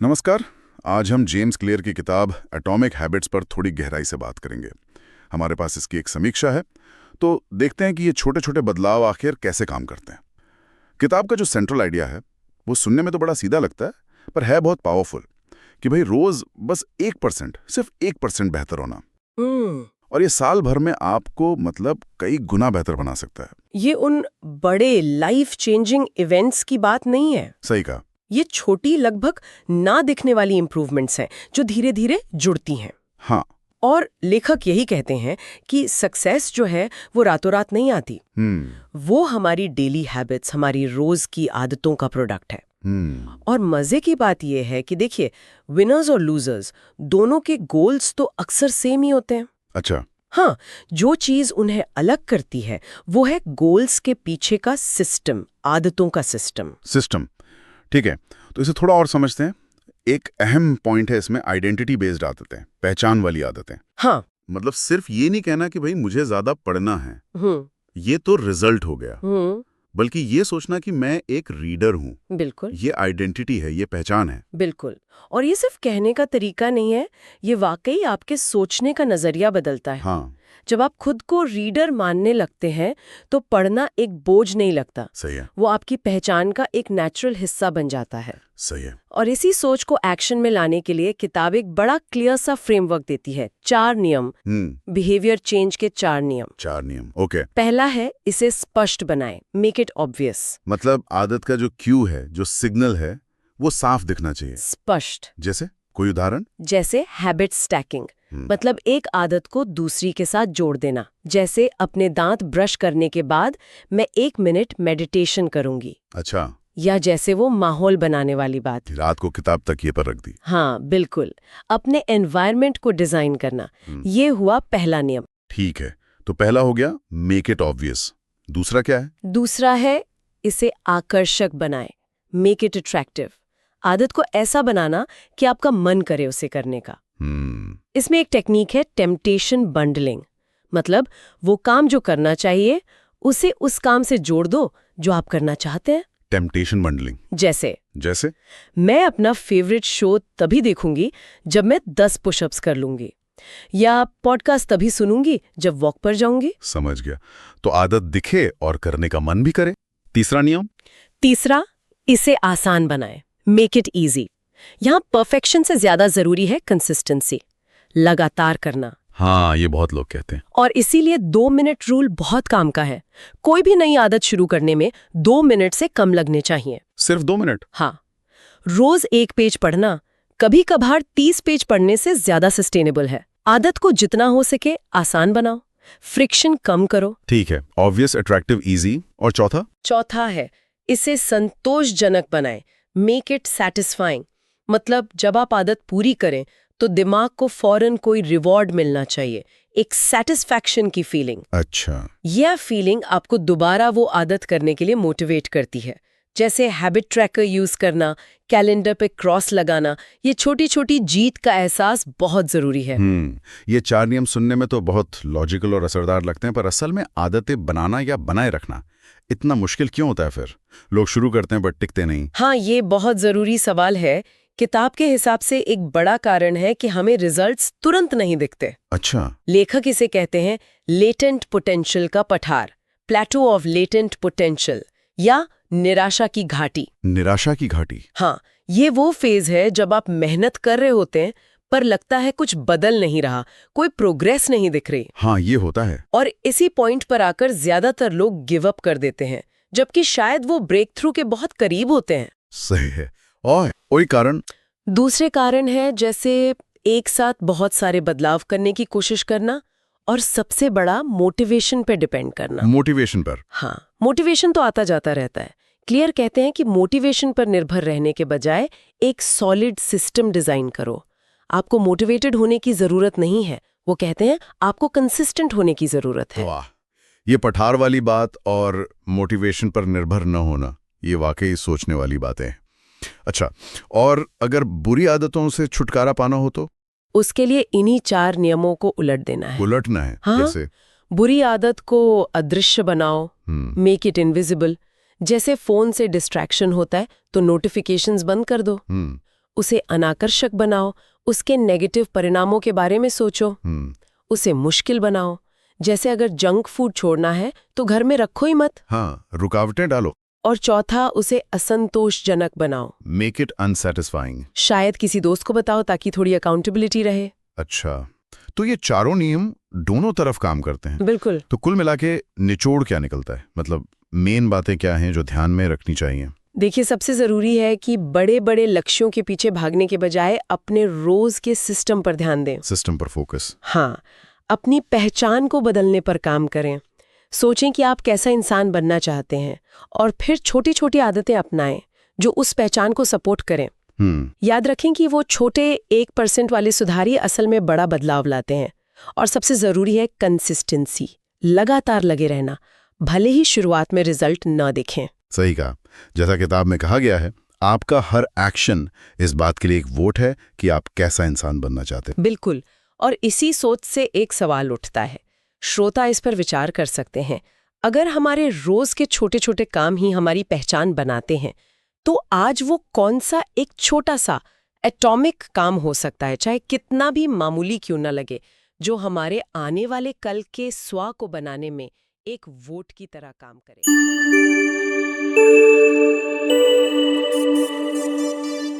नमस्कार। आज हम जेम्स क्लियर की किताब एटॉमिक हैबिट्स पर थोड़ी गहराई से बात करेंगे। हमारे पास इसकी एक समीक्षा है, तो देखते हैं कि ये छोटे छोटे बदलाव आखिर कैसे काम करते हैं। किताब का जो सेंट्रल आइडिया है वो सुनने में तो बड़ा सीधा लगता है, पर है बहुत पावरफुल कि भाई रोज बस 1%, सिर्फ 1% बेहतर होना, और ये साल भर में आपको मतलब कई गुना बेहतर बना सकता है। ये उन बड़े लाइफ चेंजिंग इवेंट्स की बात नहीं है। सही कहा। ये छोटी, लगभग ना दिखने वाली इंप्रूवमेंट्स हैं जो धीरे धीरे जुड़ती हैं। हाँ। और लेखक यही कहते हैं कि सक्सेस जो है वो रातों रात नहीं आती। वो हमारी डेली हैबिट्स, हमारी रोज की आदतों का प्रोडक्ट है। और मजे की बात यह है कि देखिए, विनर्स और लूजर्स दोनों के गोल्स तो अक्सर सेम ही होते हैं। अच्छा। हाँ, जो चीज उन्हें अलग करती है वो है गोल्स के पीछे का सिस्टम, आदतों का सिस्टम। ठीक है, तो इसे थोड़ा और समझते हैं। एक अहम पॉइंट है इसमें आइडेंटिटी बेस्ड आदतें, पहचान वाली आदतें। हाँ। मतलब सिर्फ ये नहीं कहना कि भाई मुझे ज्यादा पढ़ना है, ये तो रिजल्ट हो गया, बल्कि ये सोचना कि मैं एक रीडर हूँ। बिल्कुल। ये आइडेंटिटी है, ये पहचान है। बिल्कुल। और ये सिर्फ कहने का तरीका नहीं है, ये वाकई आपके सोचने का नजरिया बदलता है। हाँ। जब आप खुद को रीडर मानने लगते हैं तो पढ़ना एक बोझ नहीं लगता। सही है। वो आपकी पहचान का एक नेचुरल हिस्सा बन जाता है। सही है। और इसी सोच को एक्शन में लाने के लिए किताब एक बड़ा क्लियर सा फ्रेमवर्क देती है। 4 नियम, बिहेवियर चेंज के 4 नियम। 4 नियम, ओके। पहला है, इसे स्पष्ट बनाएं, मेक इट ऑब्वियस। मतलब आदत का जो क्यू है, जो सिग्नल है, वो साफ दिखना चाहिए। स्पष्ट। जैसे कोई उदाहरण? जैसे हैबिट स्टैकिंग, मतलब एक आदत को दूसरी के साथ जोड़ देना। जैसे अपने दांत ब्रश करने के बाद मैं 1 मिनट मेडिटेशन करूंगी। अच्छा। या जैसे वो माहौल बनाने वाली बात, रात को किताब तकिए पर रख दी। हाँ बिल्कुल, अपने एनवायरनमेंट को डिजाइन करना। ये हुआ पहला नियम। ठीक है, तो पहला हो गया मेक इट ऑब्वियस। दूसरा क्या है? दूसरा है, इसे आकर्षक बनाएं, मेक इट अट्रैक्टिव। आदत को ऐसा बनाना कि आपका मन करे उसे करने का। इसमें एक टेक्निक है टेम्पटेशन बंडलिंग। मतलब वो काम जो करना चाहिए उसे उस काम से जोड़ दो जो आप करना चाहते हैं। टेम्पटेशन बंडलिंग जैसे मैं अपना फेवरेट शो तभी देखूंगी जब मैं 10 पुशअप्स कर लूंगी, या पॉडकास्ट तभी सुनूंगी जब वॉक पर जाऊंगी। समझ गया। तो आदत दिखे और करने का मन भी करे। तीसरा नियम? तीसरा, इसे आसान बनाएं, मेक इट इजी। यहाँ परफेक्शन से ज्यादा जरूरी है कंसिस्टेंसी, लगातार करना। हाँ, ये बहुत लोग कहते हैं। और इसीलिए 2 मिनट रूल बहुत काम का है। कोई भी नई आदत शुरू करने में 2 मिनट से कम लगने चाहिए। सिर्फ 2 मिनट? हाँ। रोज 1 पेज पढ़ना कभी कभार 30 पेज पढ़ने से ज्यादा सस्टेनेबल है। आदत को जितना हो सके आसान बनाओ, फ्रिक्शन कम करो। ठीक है, ऑब्वियस, अट्रैक्टिव, इजी। और चौथा है, इसे संतोषजनक बनाएं, मेक इट सैटिस्फाइंग। मतलब जब आप आदत पूरी करें तो दिमाग को फौरन कोई रिवॉर्ड मिलना चाहिए, एक सेटिस्फैक्शन की फीलिंग। अच्छा। यह फीलिंग आपको दोबारा वो आदत करने के लिए मोटिवेट करती है। जैसे हैबिट ट्रैकर यूज करना, कैलेंडर पे क्रॉस लगाना। ये छोटी छोटी जीत का एहसास बहुत जरूरी है। ये 4 नियम सुनने में तो बहुत लॉजिकल और असरदार लगते हैं, पर असल में आदतें बनाना या बनाए रखना इतना मुश्किल क्यों होता है फिर? लोग शुरू करते हैं बट टिकते नहीं। हाँ, ये बहुत जरूरी सवाल है। किताब के हिसाब से एक बड़ा कारण है कि हमें रिजल्ट्स तुरंत नहीं दिखते। अच्छा। लेखक इसे कहते हैं लेटेंट पोटेंशियल का पठार, प्लेटो ऑफ लेटेंट पोटेंशियल, या निराशा की घाटी। निराशा की घाटी? हाँ, ये वो फेज है जब आप मेहनत कर रहे होते हैं पर लगता है कुछ बदल नहीं रहा, कोई प्रोग्रेस नहीं दिख रही। हाँ, ये होता है। और इसी पॉइंट पर आकर ज्यादातर लोग गिव अप कर देते हैं, जबकि शायद वो ब्रेक थ्रू के बहुत करीब होते हैं। सही है। और कोई कारण? दूसरे कारण है, जैसे एक साथ बहुत सारे बदलाव करने की कोशिश करना, और सबसे बड़ा मोटिवेशन पे डिपेंड करना। मोटिवेशन पर? हाँ, मोटिवेशन तो आता जाता रहता है। क्लियर कहते हैं कि मोटिवेशन पर निर्भर रहने के बजाय एक सॉलिड सिस्टम डिजाइन करो। आपको मोटिवेटेड होने की जरूरत नहीं है, वो कहते हैं आपको कंसिस्टेंट होने की जरूरत है। वाह, ये पठार वाली बात और मोटिवेशन पर निर्भर न होना, ये वाकई सोचने वाली बातें हैं। अच्छा, और अगर बुरी आदतों से छुटकारा पाना हो तो? उसके लिए इन्हीं 4 नियमों को उलट देना है। उलटना है? हाँ? जैसे? बुरी आदत को अदृश्य बनाओ, मेक इट इनविजिबल। जैसे फोन से डिस्ट्रैक्शन होता है तो नोटिफिकेशंस बंद कर दो। उसे अनाकर्षक बनाओ, उसके नेगेटिव परिणामों के बारे में सोचो। उसे मुश्किल बनाओ, जैसे अगर जंक फूड छोड़ना है तो घर में रखो ही मत। हाँ, रुकावटें डालो। और चौथा, उसे असंतोषजनक बनाओ। Make it unsatisfying. शायद किसी दोस्त को बताओ ताकि थोड़ी अकाउंटेबिलिटी रहे। अच्छा, तो ये चारों नियम दोनों तरफ काम करते हैं। बिल्कुल। तो कुल मिला के निचोड़ क्या निकलता है, मतलब मेन बातें क्या हैं जो ध्यान में रखनी चाहिए? देखिए, सबसे जरूरी है कि बड़े बड़े लक्ष्यों के पीछे भागने के बजाय अपने रोज के सिस्टम पर ध्यान दें। सिस्टम पर फोकस। हाँ, अपनी पहचान को बदलने पर काम करें। सोचें कि आप कैसा इंसान बनना चाहते हैं और फिर छोटी छोटी आदतें अपनाएं जो उस पहचान को सपोर्ट करें। याद रखें कि वो छोटे 1% वाले सुधार ही असल में बड़ा बदलाव लाते हैं। और सबसे जरूरी है कंसिस्टेंसी, लगातार लगे रहना, भले ही शुरुआत में रिजल्ट न दिखें। सही कहा। जैसा किताब में कहा गया है, आपका हर एक्शन इस बात के लिए एक वोट है कि आप कैसा इंसान बनना चाहते हैं। बिल्कुल। और इसी सोच से एक सवाल उठता है, श्रोता इस पर विचार कर सकते हैं। अगर हमारे रोज के छोटे छोटे काम ही हमारी पहचान बनाते हैं, तो आज वो कौन सा एक छोटा सा एटॉमिक काम हो सकता है, चाहे कितना भी मामूली क्यों न लगे, जो हमारे आने वाले कल के स्व को बनाने में एक वोट की तरह काम करे।